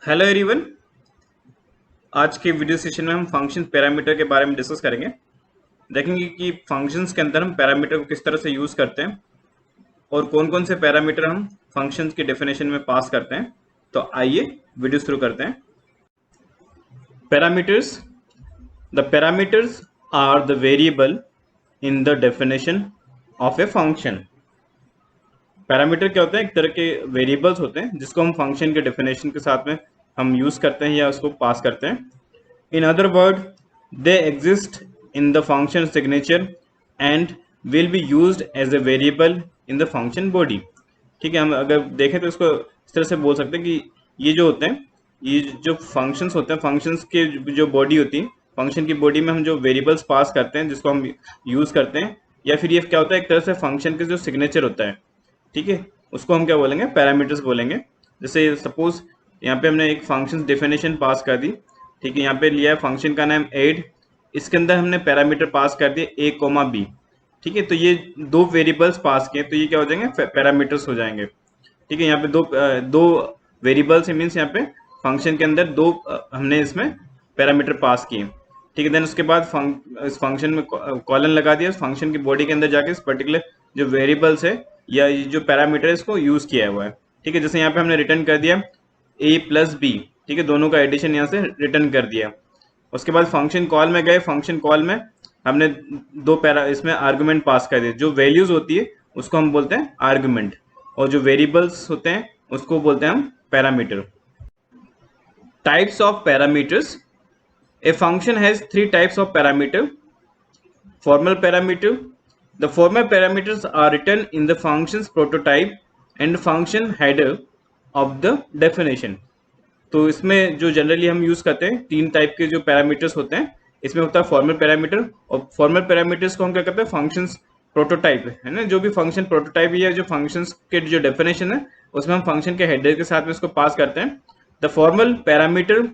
Hello everyone. आज के video session में हम फंक्शन पैरामीटर के बारे में डिस्कस करेंगे। देखेंगे कि फंक्शंस के अंदर हम पैरामीटर को किस तरह से यूज करते हैं और कौन कौन से पैरामीटर हम फंक्शंस की डेफिनेशन में पास करते हैं। तो आइए वीडियो शुरू करते हैं। Parameters. The parameters are the variable in the definition of a function. Parameter क्या होते हैं? एक तरह के वेरिएबल्स होते हैं जिसको हम फंक्शन के डेफिनेशन के साथ में हम यूज करते हैं या उसको पास करते हैं। In other words, they exist in the function signature and will be used as a variable in the function body। ठीक है, हम अगर देखें तो इसको इस तरह से बोल सकते हैं कि ये जो होते हैं, ये जो फंक्शंस होते हैं, फंक्शंस के जो बॉडी होती है, फंक्शन की बॉडी में हम जो वेरिएबल्स पास करते हैं जिसको हम यूज करते हैं, या फिर ये क्या होता है, एक तरह से फंक्शन के जो सिग्नेचर होता है, ठीक है, उसको हम क्या बोलेंगे? पैरामीटर्स बोलेंगे। जैसे सपोज यहाँ पे हमने एक फंक्शन डेफिनेशन पास कर दी, ठीक है, यहाँ पे लिया है फंक्शन का नाम ऐड, इसके अंदर हमने पैरामीटर पास कर दिए a, b, ठीक है। तो ये दो वेरिएबल्स पास किए तो ये क्या हो जाएंगे? पैरामीटर्स हो जाएंगे। ठीक है, यहाँ पे दो वेरिएबल्स मीन्स यहाँ पे फंक्शन के अंदर दो हमने इसमें पैरामीटर पास किए, ठीक है। देन उसके बाद इस फंक्शन में कॉलन लगा दिया, उस फंक्शन की बॉडी के अंदर जाके इस पर्टिकुलर जो वेरिएबल्स है या ये जो पैरामीटर है इसको यूज किया हुआ है, ठीक है। जैसे यहाँ पे हमने रिटर्न कर दिया a प्लस बी, ठीक है, दोनों का एडिशन यहाँ से रिटर्न कर दिया। उसके बाद फंक्शन कॉल में गए, फंक्शन कॉल में हमने इसमें आर्गुमेंट पास कर दिए। जो वैल्यूज होती है उसको हम बोलते हैं आर्गुमेंट, और जो वेरिएबल्स होते हैं उसको बोलते हैं हम parameter. Types of parameters. A function has three types of parameter. Formal parameter. The formal parameters are written in the function's prototype and function header of the definition। तो इसमें जो जनरली हम यूज करते हैं तीन टाइप के जो parameters होते हैं, इसमें होता है फॉर्मल पैरामीटर, और फॉर्मल पैरामीटर्स को हम क्या करते हैं? फंक्शंस प्रोटोटाइप है ना, जो भी फंक्शन प्रोटोटाइप या जो फंक्शंस के जो डेफिनेशन है उसमें हम फंक्शन के हेडर के साथ में इसको पास करते हैं। The formal parameter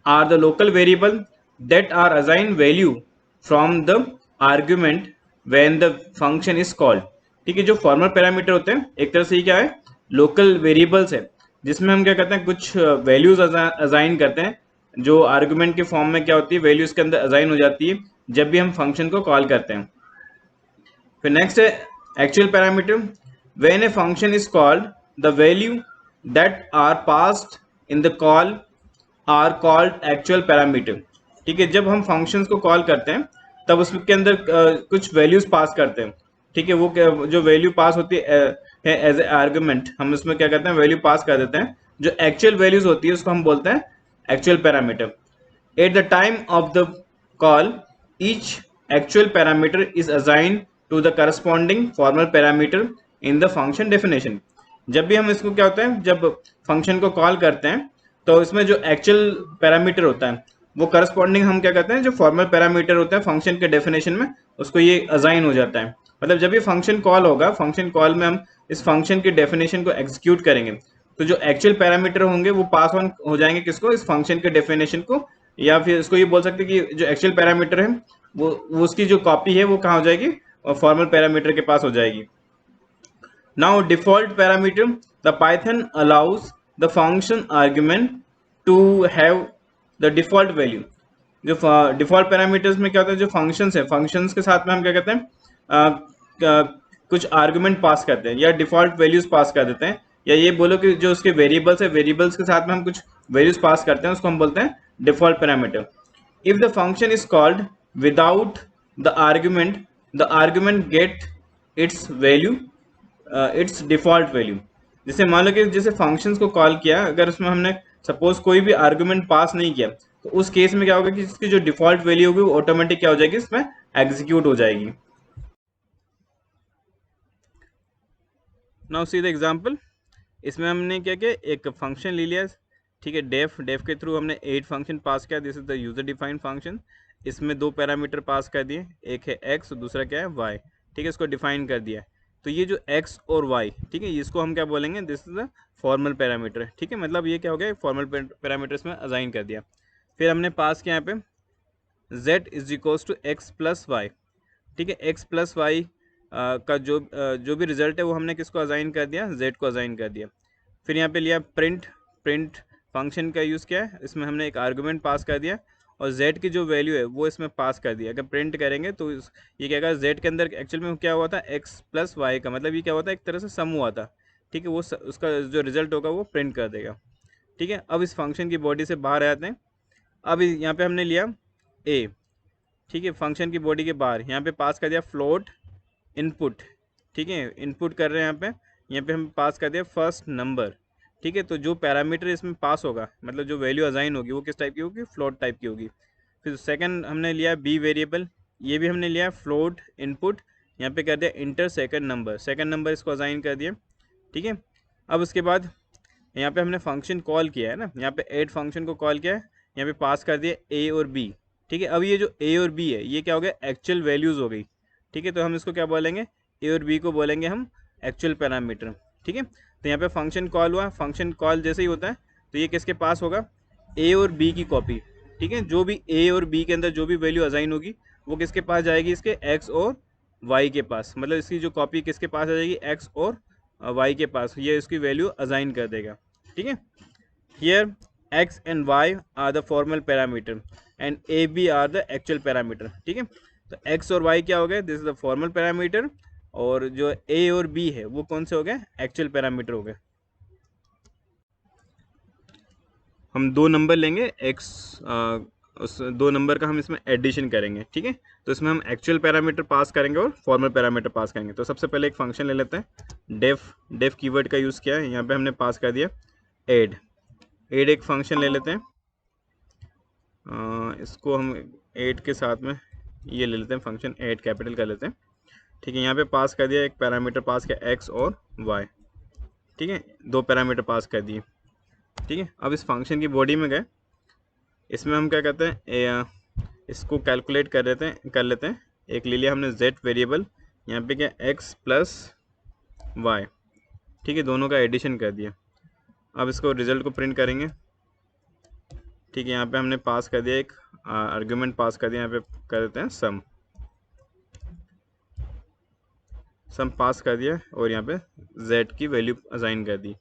are the local variable that are assign value from the argument when the function is called. ठीक है, जो फॉर्मल पैरामीटर होते हैं एक तरह से ये क्या है? लोकल वेरिएबल्स है, जिसमें हम क्या करते हैं? कुछ वैल्यूज असाइन करते हैं, जो आर्गुमेंट के फॉर्म में क्या होती है? वैल्यूज के अंदर असाइन हो जाती है जब भी हम फंक्शन को कॉल करते हैं। फिर नेक्स्ट है actual parameter. When a function is called the value that are passed in the call are called actual parameter. ठीक है, जब हम फंक्शंस को कॉल करते हैं तब उसके अंदर कुछ वैल्यूज पास करते हैं, ठीक है। वो जो वैल्यू पास होती है एज ए आर्गुमेंट, हम उसमें क्या करते हैं? वैल्यू पास कर देते हैं। जो एक्चुअल वैल्यूज होती है उसको हम बोलते हैं actual parameter. At the time of the call each actual parameter is assign to the corresponding formal parameter in the function definition. जब भी हम इसको क्या होता है, जब फंक्शन को कॉल करते हैं तो इसमें जो एक्चुअल पैरामीटर होता है वो करस्पॉन्डिंग हम क्या करते हैं? जो फॉर्मल पैरामीटर होता है फंक्शन के डेफिनेशन में उसको ये असाइन हो जाता है। मतलब जब ये फंक्शन कॉल होगा, फंक्शन कॉल में हम इस फंक्शन की डेफिनेशन को एग्जीक्यूट करेंगे तो जो एक्चुअल पैरामीटर होंगे वो पास ऑन हो जाएंगे किसको? इस फंक्शन के डेफिनेशन को। या फिर इसको ये बोल सकते हैं कि जो एक्चुअल पैरामीटर है वो उसकी जो कॉपी है वो कहाँ हो जाएगी? और फॉर्मल पैरामीटर के पास हो जाएगी। Now default parameter, the Python allows the function argument to have the default value। जो डिफॉल्ट पैरामीटर्स में क्या होता है? जो फंक्शंस है, फंक्शंस के साथ में हम क्या कहते हैं? कुछ आर्गुमेंट पास करते हैं या डिफॉल्ट वैल्यूज पास कर देते हैं, या ये बोलो कि जो उसके वेरिएबल्स है, वेरिएबल्स के साथ में हम कुछ वैल्यूज पास करते हैं, उसको हम बोलते हैं default parameter. If the function is called without the argument get its value, its default value. जैसे मान लो कि जैसे फंक्शंस को कॉल किया, अगर उसमें हमने सपोज कोई भी आर्गुमेंट पास नहीं किया तो उस केस में क्या होगा कि इसकी जो डिफॉल्ट वैल्यू होगी वो ऑटोमेटिक क्या हो जाएगी? इसमें एग्जीक्यूट हो जाएगी। Now see the example. इसमें हमने क्या किया? एक फंक्शन ले लिया, ठीक है, डेफ के थ्रू हमने 8 फंक्शन पास किया। This is the user defined function. इसमें दो पैरामीटर पास कर दिए, एक है एक्स और दूसरा क्या है? वाई। ठीक है, इसको डिफाइन कर दिया। तो ये जो x और y, ठीक है, इसको हम क्या बोलेंगे? This is the formal parameter. ठीक है, मतलब ये क्या हो गया? फॉर्मल पैरामीटर्स में असाइन कर दिया। फिर हमने पास किया यहाँ पे z is equals to x plus y. ठीक है, x प्लस वाई का जो भी रिजल्ट है वो हमने किसको असाइन कर दिया? z को असाइन कर दिया। फिर यहाँ पे लिया प्रिंट फंक्शन का यूज़ क्या है, इसमें हमने एक आर्गुमेंट पास कर दिया और z की जो वैल्यू है वो इसमें पास कर दिया। अगर प्रिंट करेंगे तो ये क्या करेगा, z के अंदर एक्चुअल में क्या हुआ था, x प्लस वाई का मतलब ये क्या हुआ था, एक तरह से सम हुआ था, ठीक है। वो उसका जो रिजल्ट होगा वो प्रिंट कर देगा, ठीक है। अब इस फंक्शन की बॉडी से बाहर आते हैं। अब यहाँ पे हमने लिया a, ठीक है, फंक्शन की बॉडी के बाहर यहाँ पे पास कर दिया फ्लोट इनपुट, ठीक है, इनपुट कर रहे हैं यहाँ पे हम पास कर दिया फर्स्ट नंबर, ठीक है। तो जो पैरामीटर इसमें पास होगा, मतलब जो वैल्यू असाइन होगी वो किस टाइप की होगी, फ्लोट टाइप की होगी। फिर सेकंड हमने लिया बी वेरिएबल, ये भी हमने लिया फ्लोट इनपुट, यहाँ पे कर दिया इंटर सेकंड नंबर इसको असाइन कर दिया, ठीक है। अब उसके बाद यहाँ पे हमने फंक्शन कॉल किया है ना, यहाँ पे ऐड फंक्शन को कॉल किया है, यहाँ पे पास कर दिया ए और बी, ठीक है। अब ये जो ए और बी है ये क्या हो गया, एक्चुअल वैल्यूज़ हो गई, ठीक है। तो हम इसको क्या बोलेंगे, ए और बी को बोलेंगे हम एक्चुअल पैरामीटर, ठीक है। तो यहाँ पे फंक्शन कॉल हुआ, फंक्शन कॉल जैसे ही होता है तो ये किसके पास होगा, ए और बी की कॉपी, ठीक है। जो भी ए और बी के अंदर जो भी वैल्यू असाइन होगी वो किसके पास जाएगी, इसके एक्स और वाई के पास, मतलब इसकी जो कॉपी किसके पास आ जाएगी, एक्स और वाई के पास, ये इसकी वैल्यू असाइन कर देगा, ठीक है। Here x and y are the formal parameter and a b are the actual parameter, ठीक है। तो x और y क्या हो गए, this is the formal parameter, और जो a और b है वो कौन से हो गए, एक्चुअल पैरामीटर हो गए। हम दो नंबर लेंगे x, उस दो नंबर का हम इसमें एडिशन करेंगे, ठीक है। तो इसमें हम एक्चुअल पैरामीटर पास करेंगे और फॉर्मल पैरामीटर पास करेंगे। तो सबसे पहले एक फंक्शन ले लेते हैं, डेफ कीवर्ड का यूज़ किया है, यहाँ पे हमने पास कर दिया एड एक फंक्शन ले लेते हैं, इसको हम एड के साथ में ये ले लेते हैं फंक्शन एड, कैपिटल कर लेते हैं, ठीक है। यहाँ पे पास कर दिया एक पैरामीटर पास किया एक्स और वाई, ठीक है, दो पैरामीटर पास कर दिए, ठीक है। अब इस फंक्शन की बॉडी में गए, इसमें हम क्या कहते हैं, इसको कैलकुलेट कर लेते हैं। एक ले लिया हमने z वेरिएबल, यहाँ पे क्या x प्लस वाई, ठीक है, दोनों का एडिशन कर दिया। अब इसको रिजल्ट को प्रिंट करेंगे, ठीक है। यहाँ पे हमने पास कर दिया एक आर्गुमेंट पास कर दिया, यहाँ पे कर देते हैं सम पास कर दिया और यहाँ पे z की वैल्यू असाइन कर दी,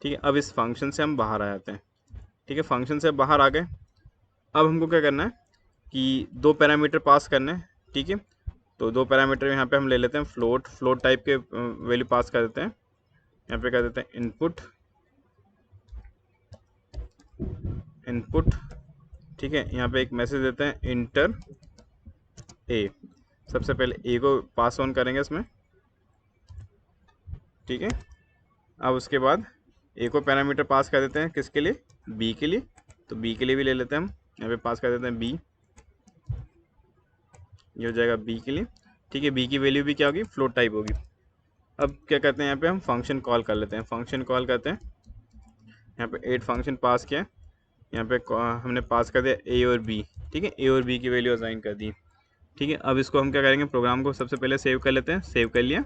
ठीक है। अब इस फंक्शन से हम बाहर आ जाते हैं, ठीक है। फंक्शन से बाहर आ गए, अब हमको क्या करना है कि दो पैरामीटर पास करना है, ठीक है। तो दो पैरामीटर यहाँ पे हम ले लेते हैं फ्लोट टाइप के वैल्यू पास कर देते हैं, यहाँ पे कर देते हैं इनपुट, ठीक है। यहाँ पे एक मैसेज देते हैं इंटर ए, सबसे पहले ए को पास ऑन करेंगे इसमें, ठीक है। अब उसके बाद ए को पैरामीटर पास कर देते हैं किसके लिए, बी के लिए, तो बी के लिए भी ले लेते हैं हम, यहाँ पे पास कर देते हैं बी, ये हो जाएगा बी के लिए, ठीक है। बी की वैल्यू भी क्या होगी, फ्लोट टाइप होगी। अब क्या करते हैं, यहाँ पे हम फंक्शन कॉल कर लेते हैं, फंक्शन कॉल करते हैं, यहाँ पे एड फंक्शन पास किया, यहाँ पे हमने पास कर दिया ए और बी, ठीक है, ए और बी की वैल्यू असाइन कर दी, ठीक है। अब इसको हम क्या करेंगे, प्रोग्राम को सबसे पहले सेव कर लेते हैं, सेव कर लिया,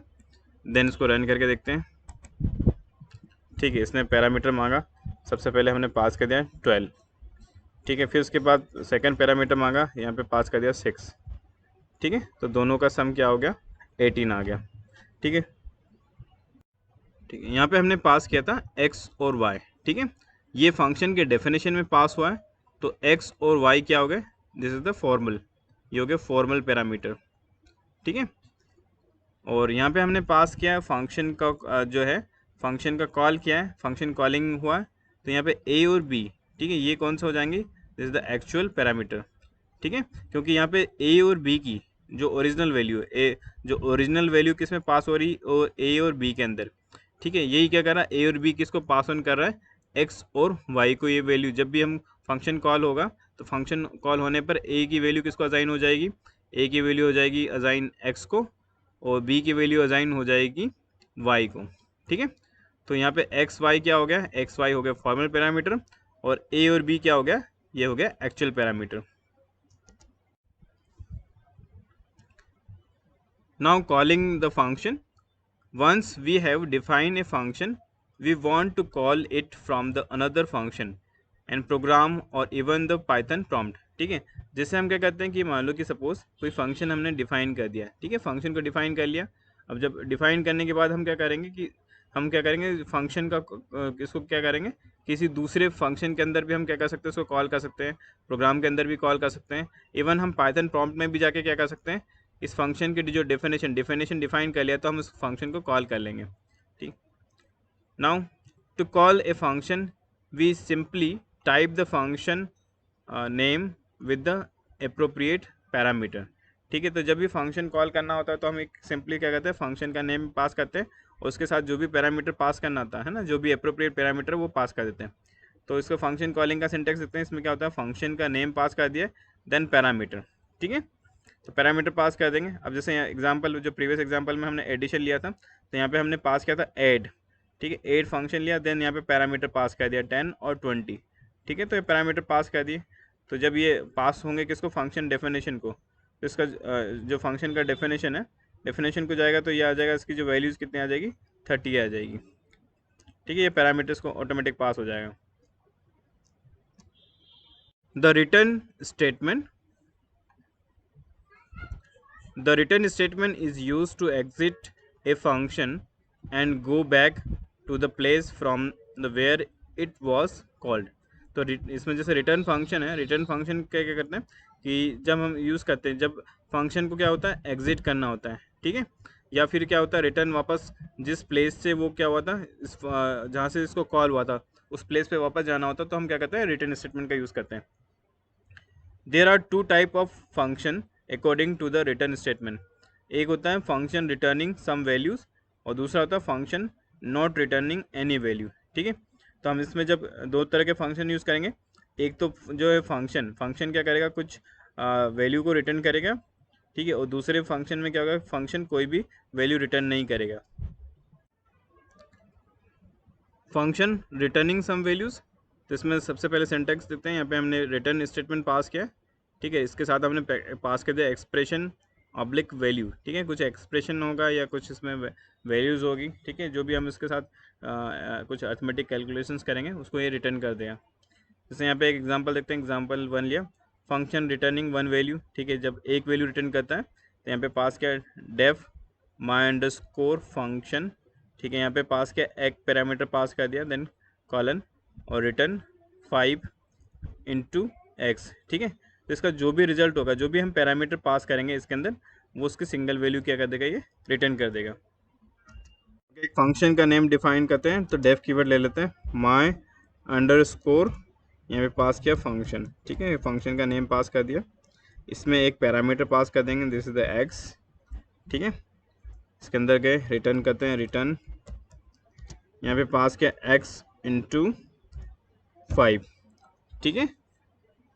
देन इसको रन करके देखते हैं, ठीक है। इसने पैरामीटर मांगा, सबसे पहले हमने पास कर दिया 12, ठीक है। फिर उसके बाद सेकंड पैरामीटर मांगा, यहाँ पे पास कर दिया 6, ठीक है। तो दोनों का सम क्या हो गया, 18 आ गया, ठीक है, ठीक है। यहाँ पे हमने पास किया था x और y, ठीक है। ये फंक्शन के डेफिनेशन में पास हुआ है, तो x और y क्या हो गए, दिस इज द फॉर्मल, ये हो गया फॉर्मल पैरामीटर, ठीक है। और यहाँ पे हमने पास किया फंक्शन का जो है, फंक्शन का कॉल किया है, फंक्शन कॉलिंग हुआ है, तो यहाँ पे a और b, ठीक है, ये कौन सा हो जाएंगे, this is the actual parameter, ठीक है। क्योंकि यहाँ पे a और b की जो ओरिजिनल वैल्यू है, जो ओरिजिनल वैल्यू किस में पास हो रही है, a और b के अंदर, ठीक है। यही क्या कर रहा है, a और b किसको पास ऑन कर रहा है, x और y को। ये वैल्यू जब भी हम फंक्शन कॉल होगा तो फंक्शन कॉल होने पर a की वैल्यू किसको असाइन हो जाएगी, a की वैल्यू हो जाएगी असाइन x को, और b की वैल्यू असाइन हो जाएगी y को, ठीक है। तो यहाँ पे एक्स वाई क्या हो गया, एक्स वाई हो गया फॉर्मल पैरामीटर, और a और b क्या हो गया, ये हो गया actual parameter. Now calling the function, once we have defined a function we want to call it from the another function and program or even the python prompt, ठीक है। जैसे हम क्या करते हैं कि मान लो कि सपोज कोई फंक्शन हमने डिफाइन कर दिया, ठीक है, फंक्शन को डिफाइन कर लिया। अब जब डिफाइन करने के बाद हम क्या करेंगे कि हम क्या करेंगे फंक्शन का इसको क्या करेंगे, किसी दूसरे फंक्शन के अंदर भी हम क्या कर सकते हैं, उसको कॉल कर सकते हैं, प्रोग्राम के अंदर भी कॉल कर सकते हैं, इवन हम पाइथन प्रॉम्प्ट में भी जाके क्या कर सकते हैं, इस फंक्शन की जो डेफिनेशन डिफाइन कर लिया तो हम उस फंक्शन को कॉल कर लेंगे। ठीक, now to call a function we simply type the function name with the appropriate parameter. ठीक है, तो जब भी फंक्शन कॉल करना होता है तो हम एक सिंपली क्या करते हैं, फंक्शन का नेम पास करते हैं और उसके साथ जो भी पैरामीटर पास करना होता है ना, जो भी अप्रोप्रिएट पैरामीटर वो पास कर देते हैं। तो इसको फंक्शन कॉलिंग का सिंटेक्स देखते हैं, इसमें क्या होता है, फंक्शन का नेम पास कर दिया देन पैरामीटर। ठीक है, तो पैरामीटर पास कर देंगे। अब जैसे एग्जाम्पल, जो प्रीवियस एग्जाम्पल में हमने एडिशन लिया था, तो यहाँ पे हमने पास किया था ऐड। ठीक है, ऐड फंक्शन लिया, देन यहाँ पे पैरामीटर पास कर दिया 10 और 20। ठीक है, तो ये पैरामीटर पास कर दिए। तो जब ये पास होंगे किसको, फंक्शन डेफिनेशन को, तो इसका जो फंक्शन का डेफिनेशन है, डेफिनेशन को जाएगा तो ये आ जाएगा, इसकी जो वैल्यूज़ कितनी आ जाएगी, 30 आ जाएगी। ठीक है, ये पैरामीटर्स को ऑटोमेटिक पास हो जाएगा। The return statement, the return statement is used to exit a function and go back to the place from the where it was called। तो इसमें जैसे रिटर्न फंक्शन है, रिटर्न फंक्शन क्या क्या करते हैं कि जब हम यूज़ करते हैं, जब फंक्शन को क्या होता है, एग्जिट करना होता है। ठीक है, या फिर क्या होता है, रिटर्न वापस जिस प्लेस से वो क्या हुआ था, इस जहाँ से इसको कॉल हुआ था उस प्लेस पे वापस जाना होता है, तो हम क्या करते हैं, रिटर्न स्टेटमेंट का यूज़ करते हैं। There are two type of function according to the return statement. एक होता है फंक्शन रिटर्निंग सम वैल्यूज़ और दूसरा होता है function not returning any value. ठीक है, तो हम इसमें जब दो तरह के फंक्शन यूज़ करेंगे, एक तो जो है फंक्शन क्या करेगा, कुछ वैल्यू को रिटर्न करेगा। ठीक है, और दूसरे फंक्शन में क्या होगा, फंक्शन कोई भी वैल्यू रिटर्न नहीं करेगा। फंक्शन रिटर्निंग सम वैल्यूज़, तो इसमें सबसे पहले सिंटैक्स देखते हैं। यहाँ पे हमने रिटर्न स्टेटमेंट पास किया। ठीक है, इसके साथ हमने पास कर दिया एक्सप्रेशन ऑब्लिक वैल्यू। ठीक है, कुछ एक्सप्रेशन होगा या कुछ इसमें वैल्यूज़ होगी। ठीक है, जो भी हम इसके साथ कुछ अर्थमेटिक कैलकुलेशंस करेंगे उसको ये रिटर्न कर देगा। जैसे यहाँ पे एक एग्जांपल देखते हैं, एग्जांपल 1 लिया, फंक्शन रिटर्निंग वन वैल्यू। ठीक है, जब एक वैल्यू रिटर्न करता है तो यहाँ पे पास किया डेफ माई अंडरस्कोर फंक्शन। ठीक है, यहाँ पे पास किया एक पैरामीटर पास कर दिया, देन कॉलन और रिटर्न 5 इंटू एक्स। ठीक है, तो इसका जो भी रिजल्ट होगा, जो भी हम पैरामीटर पास करेंगे इसके अंदर, वो उसकी सिंगल वैल्यू क्या कर देगा, ये रिटर्न कर देगा। एक फंक्शन का नेम डिफाइन करते हैं, तो डेफ कीवर्ड ले लेते हैं, माई अंडरस्कोर, यहाँ पे पास किया फंक्शन। ठीक है, फंक्शन का नेम पास कर दिया, इसमें एक पैरामीटर पास कर देंगे, दिस इज द एक्स। ठीक है, इसके अंदर गए रिटर्न करते हैं, रिटर्न यहाँ पे पास किया एक्स इंटू 5। ठीक है,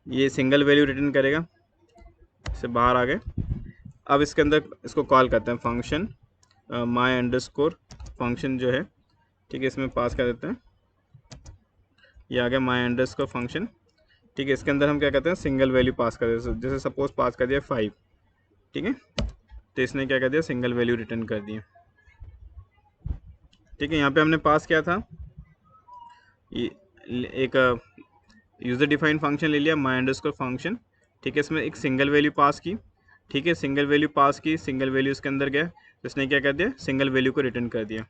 ये सिंगल वैल्यू रिटर्न करेगा, इससे बाहर आ गए। अब इसके अंदर इसको कॉल करते हैं फंक्शन माई अंडरस्कोर फंक्शन जो है। ठीक है, इसमें पास कर देते हैं, ये आ गया माई अंडरस्कोर फंक्शन। ठीक है, इसके अंदर हम क्या करते हैं, सिंगल वैल्यू पास कर देते हैं, जैसे सपोज पास कर दिया 5। ठीक है, तो इसने क्या कर दिया, सिंगल वैल्यू रिटर्न कर दिया। ठीक है, यहाँ पे हमने पास किया था ये एक यूज़र डिफाइन फंक्शन ले लिया, माई अंडरस्कोर फंक्शन। ठीक है, इसमें एक सिंगल वैल्यू पास की। ठीक है, सिंगल वैल्यू पास की, सिंगल वैल्यू इसके अंदर गया, तो इसने क्या कर दिया, सिंगल वैल्यू को रिटर्न कर दिया।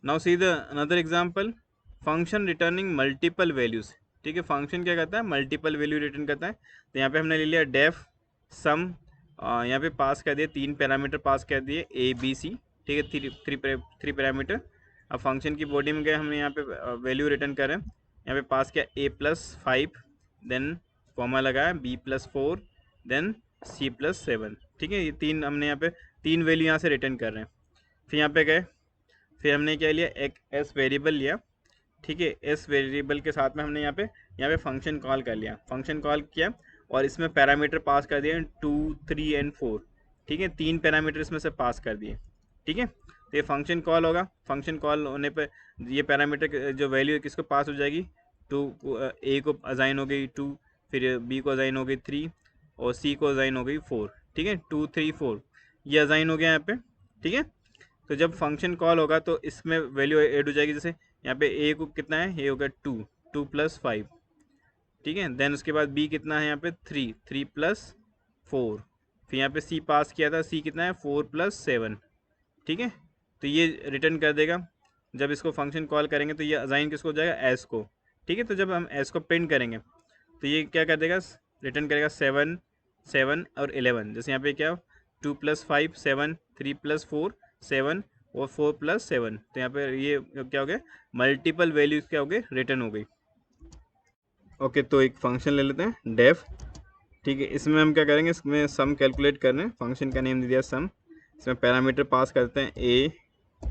Now see the another example, function returning multiple values. ठीक है, फंक्शन क्या करता है, मल्टीपल वैल्यू रिटर्न करता है। तो यहाँ पे हमने ले लिया डेफ सम, यहाँ पे पास कर दिए 3 पैरामीटर पास कर दिए ए बी सी। ठीक है, थ्री पैरामीटर। अब फंक्शन की बॉडी में गए, हमने यहाँ पे वैल्यू रिटर्न करें, यहाँ पे पास किया a+5, देन कॉमा लगाया b+4, देन c+7। ठीक है, ये 3 हमने यहाँ पे 3 वैल्यू यहाँ से रिटर्न कर रहे हैं। फिर यहाँ पे गए, फिर हमने क्या लिया, एक एस वेरिएबल लिया। ठीक है, एस वेरिएबल के साथ में हमने यहाँ पे फंक्शन कॉल कर लिया, फंक्शन कॉल किया और इसमें पैरामीटर पास कर दिए 2, 3 एंड 4। ठीक है, 3 पैरामीटर इसमें से पास कर दिए। ठीक है, तो ये फंक्शन कॉल होगा, फंक्शन कॉल होने पे ये पैरामीटर जो वैल्यू है किसको पास हो जाएगी, 2 ए को असाइन हो गई 2, फिर बी को असाइन हो गई 3 और सी को असाइन हो गई 4। ठीक है, 2, 3, 4 ये असाइन हो गया यहाँ पे। ठीक है, तो जब फंक्शन कॉल होगा तो इसमें वैल्यू ऐड हो जाएगी, जैसे यहाँ पे ए को कितना है, ये हो गया 2, 2+5। ठीक है, देन उसके बाद बी कितना है यहाँ पे 3, 3+4। फिर यहाँ पे सी पास किया था, सी कितना है 4+7। ठीक है, तो ये रिटर्न कर देगा। जब इसको फंक्शन कॉल करेंगे तो ये असाइन किसको हो जाएगा, एस को। ठीक है, तो जब हम एस को प्रिंट करेंगे तो ये क्या कर देगा, रिटर्न करेगा 7 7 और 11। जैसे यहाँ पे क्या 2 + 5 7, 3 + 4 7 और 4 + 7, तो यहाँ पे ये क्या हो गया, मल्टीपल वैल्यूज क्या हो गए, रिटर्न हो गई। ओके, तो एक फंक्शन ले लेते हैं डेफ। ठीक है, इसमें हम क्या करेंगे, इसमें सम कैलकुलेट कर रहे हैं, फंक्शन का नेम दे दिया सम। इसमें पैरामीटर पास करते हैं ए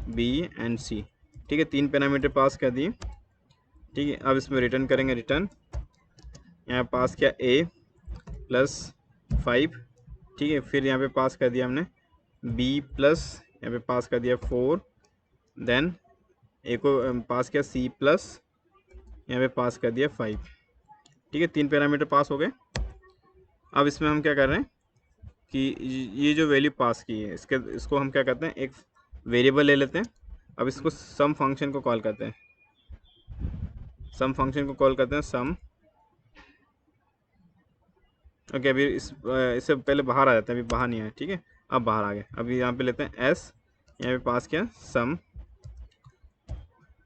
बी एंड सी। ठीक है, 3 पैरामीटर पास कर दिए। ठीक है, अब इसमें रिटर्न करेंगे, रिटर्न यहाँ पास किया a + 5। ठीक है, फिर यहाँ पे पास कर दिया हमने b प्लस, यहाँ पे पास कर दिया 4, देन a को पास किया c प्लस, यहाँ पे पास कर दिया 5। ठीक है, 3 पैरामीटर पास हो गए। अब इसमें हम क्या कर रहे हैं कि ये जो वैल्यू पास की है इसको हम क्या करते हैं, एक वेरिएबल ले लेते हैं। अब इसको सम फंक्शन को कॉल करते हैं, सम फंक्शन को कॉल करते हैं सम। ओके, अभी इससे पहले बाहर आ जाते हैं, अभी बाहर नहीं आया। ठीक है, अब बाहर आ गए। अभी यहाँ पे लेते हैं एस, यहाँ पे पास किया सम।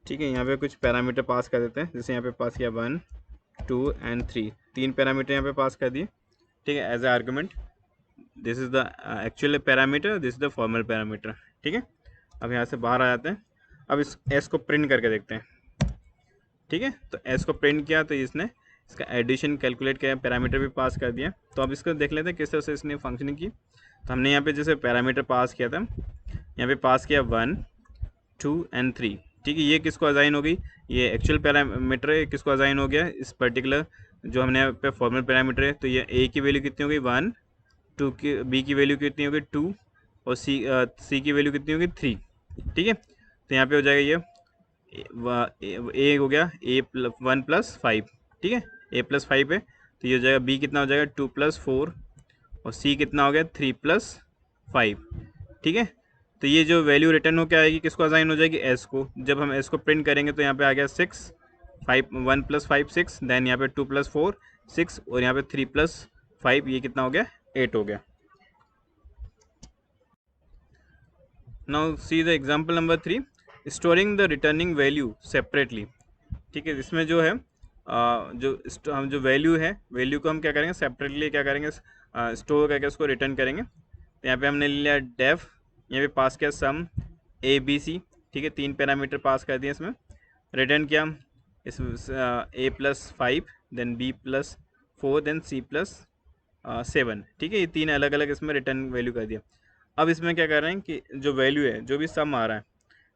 ठीक है, यहाँ पे कुछ पैरामीटर पास कर देते हैं, जैसे यहाँ पे पास किया 1 2 एंड 3, 3 पैरामीटर यहाँ पे पास कर दिए। ठीक है, as a argument, this is the actual parameter, this is the formal parameter. ठीक है, अब यहाँ से बाहर आ जाते हैं। अब इस एस को प्रिंट करके देखते हैं। ठीक है, तो एस को प्रिंट किया तो इसने इसका एडिशन कैलकुलेट किया, पैरामीटर भी पास कर दिया। तो अब इसको देख लेते हैं किस तरह से इसने फंक्शनिंग की। तो हमने यहाँ पे जैसे पैरामीटर पास किया था, यहाँ पे पास किया 1 2 एंड 3। ठीक है, ये किसको असाइन हो गई, ये एक्चुअल पैरामीटर है, किसको असाइन हो गया, इस पर्टिकुलर जो हमने यहाँ पे फॉर्मल पैरामीटर है। तो ये ए की वैल्यू कितनी हो गई 1, 2 की, बी की वैल्यू कितनी हो गई 2 और सी की वैल्यू कितनी होगी 3। ठीक है, तो यहाँ पे हो जाएगा ये ए हो गया A+1 + 5। ठीक है, A+5 है, तो ये हो जाएगा बी कितना हो जाएगा 2 + 4 और सी कितना हो गया 3 + 5। ठीक है, तो ये जो वैल्यू रिटर्न हो क्या आएगी, किसको असाइन हो जाएगी, एस को। जब हम एस को प्रिंट करेंगे तो यहाँ पे आ गया 6 5 1 + 5 6, देन यहाँ पे 2 + 4 6 और यहाँ पे 3 + 5, ये कितना हो गया 8 हो गया। Now see the example number 3, storing the returning value separately. ठीक है, इसमें जो है हम जो वैल्यू है, वैल्यू को हम क्या करेंगे, सेपरेटली क्या करेंगे, स्टोर करके उसको रिटर्न करेंगे। तो यहाँ पे हमने लिया डेफ, यहाँ पे पास किया सम ए बी सी। ठीक है, 3 पैरामीटर पास कर दिए, इसमें रिटर्न किया इस A+5, then B+4, then C+7। ठीक है, ये 3 अलग अलग इसमें रिटर्न वैल्यू कर दिया। अब इसमें क्या कर रहे हैं कि जो वैल्यू है, जो भी सम आ रहा है,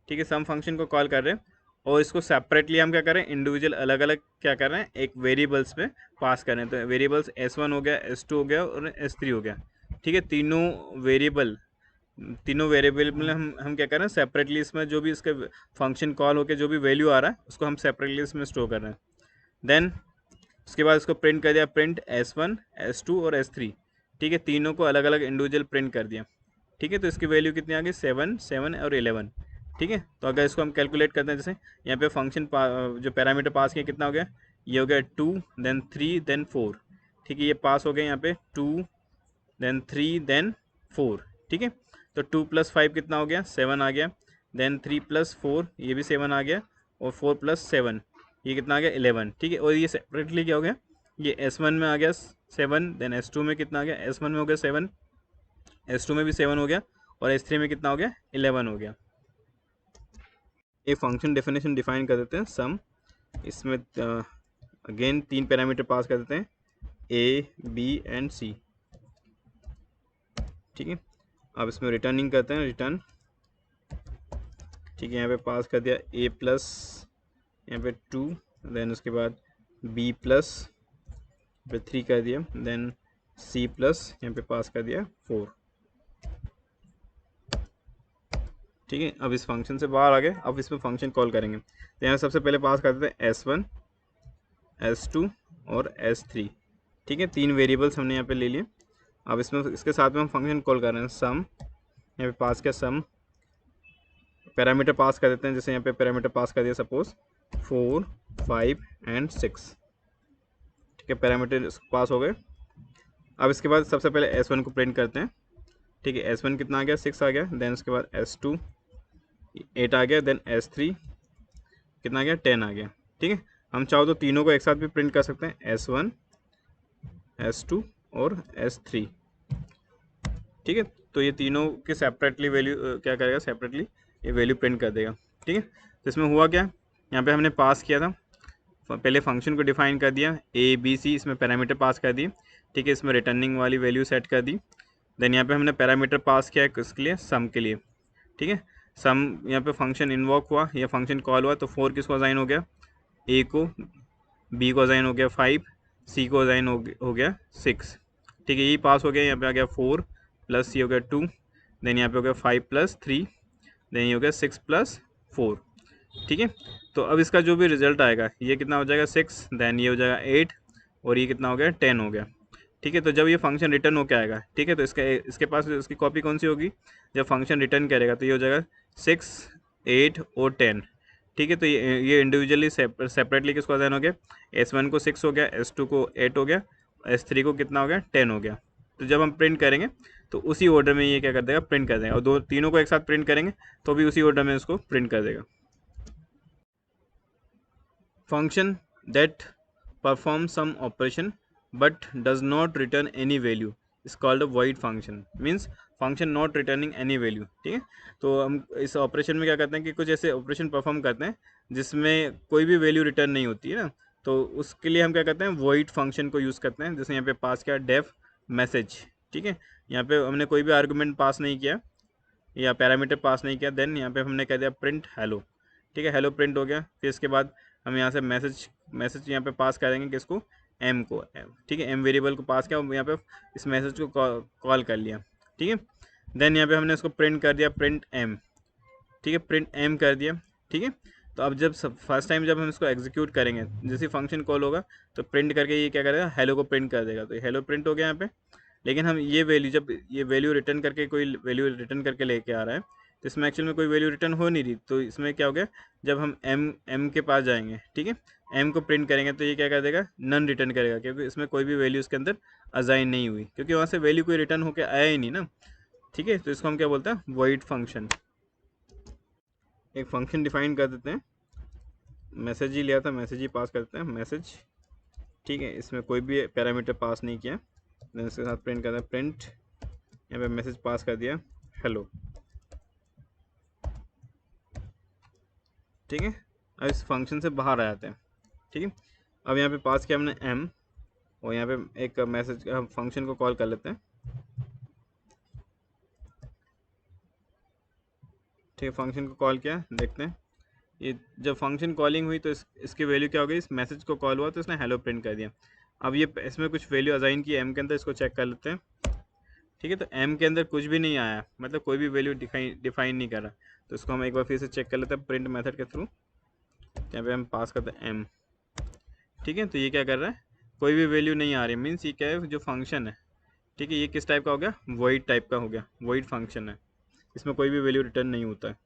ठीक है, सम फंक्शन को कॉल कर रहे हैं और इसको सेपरेटली हम क्या कर रहे हैं, इंडिविजुअल अलग अलग क्या कर रहे हैं, एक वेरिएबल्स में पास कर रहे हैं। तो वेरिएबल्स S1 हो गया, S2 हो गया और S3 हो गया। ठीक है, तीनों वेरिएबल में हम क्या कर रहे हैं, सेपरेटली इसमें जो भी इसके फंक्शन कॉल होकर जो भी वैल्यू आ रहा है उसको हम सेपरेटली इसमें स्टोर कर रहे हैं। देन उसके बाद इसको प्रिंट कर दिया, प्रिंट S1 S2 और S3। ठीक है, तीनों को अलग अलग इंडिविजुअल प्रिंट कर दिया। ठीक है, तो इसकी वैल्यू कितनी आ गई 7 7 और 11। ठीक है, तो अगर इसको हम कैलकुलेट करते हैं, जैसे यहाँ पे फंक्शन जो पैरामीटर पास किया कितना हो गया, ये हो गया 2 देन 3 देन 4। ठीक है, ये पास हो गया यहाँ पे 2 देन 3 देन 4। ठीक है, तो 2 + 5 कितना हो गया 7 आ गया, देन 3 + 4 ये भी 7 आ गया और 4 + 7 ये कितना आ गया 11। ठीक है, और ये सेपरेटली क्या हो गया, ये S1 में आ गया 7, देन S2 में कितना आ गया, S1 में हो गया 7, S2 में भी 7 हो गया और S3 में कितना हो गया 11 हो गया। एक फंक्शन डेफिनेशन डिफाइन कर देते हैं सम। इसमें अगेन 3 पैरामीटर पास कर देते हैं A B एंड C। ठीक है, अब इसमें रिटर्निंग करते हैं, रिटर्न। ठीक है, यहाँ पे पास कर दिया A+, यहाँ पे 2, देन उसके बाद B+, पे 3 कर दिया, देन C+, यहाँ पे पास कर दिया 4। ठीक है, अब इस फंक्शन से बाहर आ गए, अब इसमें फंक्शन कॉल करेंगे। तो यहाँ सबसे पहले पास कर देते हैं S1 S2 और S3। ठीक है, 3 वेरिएबल्स हमने यहाँ पे ले लिए। अब इसमें इसके साथ में हम फंक्शन कॉल कर रहे हैं सम। यहाँ पे पास किया सम, पैरामीटर पास कर देते हैं, जैसे यहाँ पे पैरामीटर पास कर दिया सपोज 4 5 एंड 6। ठीक है, पैरामीटर पास हो गए। अब इसके बाद सबसे पहले S1 को प्रिंट करते हैं। ठीक है, S1 कितना आ गया 6 आ गया, देन उसके बाद S2 8 आ गया, देन S3 कितना आ गया, 10 आ गया। ठीक है, हम चाहो तो तीनों को एक साथ भी प्रिंट कर सकते हैं, S1 S2 और S3। ठीक है, तो ये तीनों के सेपरेटली वैल्यू क्या करेगा, सेपरेटली ये वैल्यू प्रिंट कर देगा। ठीक है, तो इसमें हुआ क्या, यहाँ पे हमने पास किया था, पहले फंक्शन को डिफाइन कर दिया, A B C इसमें पैरामीटर पास कर दिए। ठीक है, इसमें रिटर्निंग वाली वैल्यू सेट कर दी। देन यहाँ पे हमने पैरामीटर पास किया है किसके लिए, सम के लिए। ठीक है, सम यहाँ पे फंक्शन इन्वॉक हुआ या फंक्शन कॉल हुआ, तो 4 किसको असाइन हो गया, A को, B को असाइन हो गया 5, C को असाइन हो गया 6। ठीक है, यही पास हो गया, यहाँ पे आ गया 4 प्लस C हो गया 2, देन यहाँ पे हो गया 5 प्लस 3, देन ये हो गया 6 प्लस 4। ठीक है, तो अब इसका जो भी रिजल्ट आएगा, ये कितना हो जाएगा 6, देन ये हो जाएगा 8, और ये कितना हो गया 10 हो गया। ठीक है, तो जब ये फंक्शन रिटर्न होकर आएगा, ठीक है, तो इसके पास इसकी कॉपी कौन सी होगी, जब फंक्शन रिटर्न करेगा तो ये हो जाएगा 6, 8 और 10। ठीक है, तो ये इंडिविजुअली सेपरेटली किसको असाइन हो गया, S1 को 6 हो गया, S2 को 8 हो गया, S3 को कितना हो गया 10 हो गया। तो जब हम प्रिंट करेंगे तो उसी ऑर्डर में ये क्या कर देगा, प्रिंट कर देगा, और तीनों को एक साथ प्रिंट करेंगे तो भी उसी ऑर्डर में इसको प्रिंट कर देगा। Function that performs some operation but does not return any value is called a void function, means function not returning any value। ठीक है, तो हम इस ऑपरेशन में क्या करते हैं कि कुछ ऐसे ऑपरेशन परफॉर्म करते हैं जिसमें कोई भी वैल्यू रिटर्न नहीं होती है ना, तो उसके लिए हम क्या करते हैं, void फंक्शन को यूज़ करते हैं। जैसे यहाँ पे पास किया डेफ मैसेज। ठीक है, यहाँ पे हमने कोई भी आर्गूमेंट पास नहीं किया या पैरामीटर पास नहीं किया, देन यहाँ पे हमने कह दिया प्रिंट हेलो। ठीक है, हेलो प्रिंट हो गया। फिर इसके बाद हम यहाँ से मैसेज यहाँ पे पास करेंगे किसको, एम को। ठीक है, एम वेरिएबल को पास किया और यहाँ पे इस मैसेज को कॉल कर लिया। ठीक है, देन यहाँ पे हमने इसको प्रिंट कर दिया, प्रिंट एम। ठीक है, प्रिंट एम कर दिया। ठीक है, तो अब जब फर्स्ट टाइम जब हम इसको एग्जीक्यूट करेंगे, जैसे फंक्शन कॉल होगा तो प्रिंट करके ये क्या करेगा, हेलो को प्रिंट कर देगा। तो हेलो प्रिंट हो गया यहाँ पे। लेकिन हम ये वैल्यू, जब ये वैल्यू रिटर्न करके, कोई वैल्यू रिटर्न करके लेके आ रहा है, तो इसमें एक्चुअल में कोई वैल्यू रिटर्न हो नहीं रही। तो इसमें क्या हो गया, जब हम एम के पास जाएंगे, ठीक है, एम को प्रिंट करेंगे तो ये क्या कर देगा, नन रिटर्न करेगा, क्योंकि इसमें कोई भी वैल्यू इसके अंदर असाइन नहीं हुई, क्योंकि वहाँ से वैल्यू कोई रिटर्न होकर आया ही नहीं ना। ठीक है, तो इसको हम क्या बोलते हैं, वॉइड फंक्शन। एक फंक्शन डिफाइन कर देते हैं, मैसेज ही लिया था, मैसेज ही पास करते हैं, मैसेज। ठीक है, इसमें कोई भी पैरामीटर पास नहीं किया, देन इसके साथ प्रिंट करते हैं, प्रिंट, यहाँ पे मैसेज पास कर दिया हेलो। ठीक है, अब इस फंक्शन से बाहर आ जाते हैं। ठीक है, अब यहाँ पे पास किया हमने एम, और यहाँ पे एक मैसेज, हम फंक्शन को कॉल कर लेते हैं। ठीक है, फंक्शन को कॉल किया, देखते हैं ये जब फंक्शन कॉलिंग हुई तो इसकी वैल्यू क्या हो गई, इस मैसेज को कॉल हुआ तो इसने हेलो प्रिंट कर दिया। अब ये इसमें कुछ वैल्यू असाइन की एम के अंदर, इसको चेक कर लेते हैं। ठीक है, तो एम के अंदर कुछ भी नहीं आया, मतलब कोई भी वैल्यू डिफाइन नहीं कर रहा, तो इसको हम एक बार फिर से चेक कर लेते हैं प्रिंट मेथड के थ्रू। यहाँ पे हम पास करते हैं एम। ठीक है, तो ये क्या कर रहा है, कोई भी वैल्यू नहीं आ रही, मीन्स ये क्या है, जो फंक्शन है, ठीक है, ये किस टाइप का हो गया, वॉइड टाइप का हो गया, वॉइड फंक्शन है, इसमें कोई भी वैल्यू रिटर्न नहीं होता है।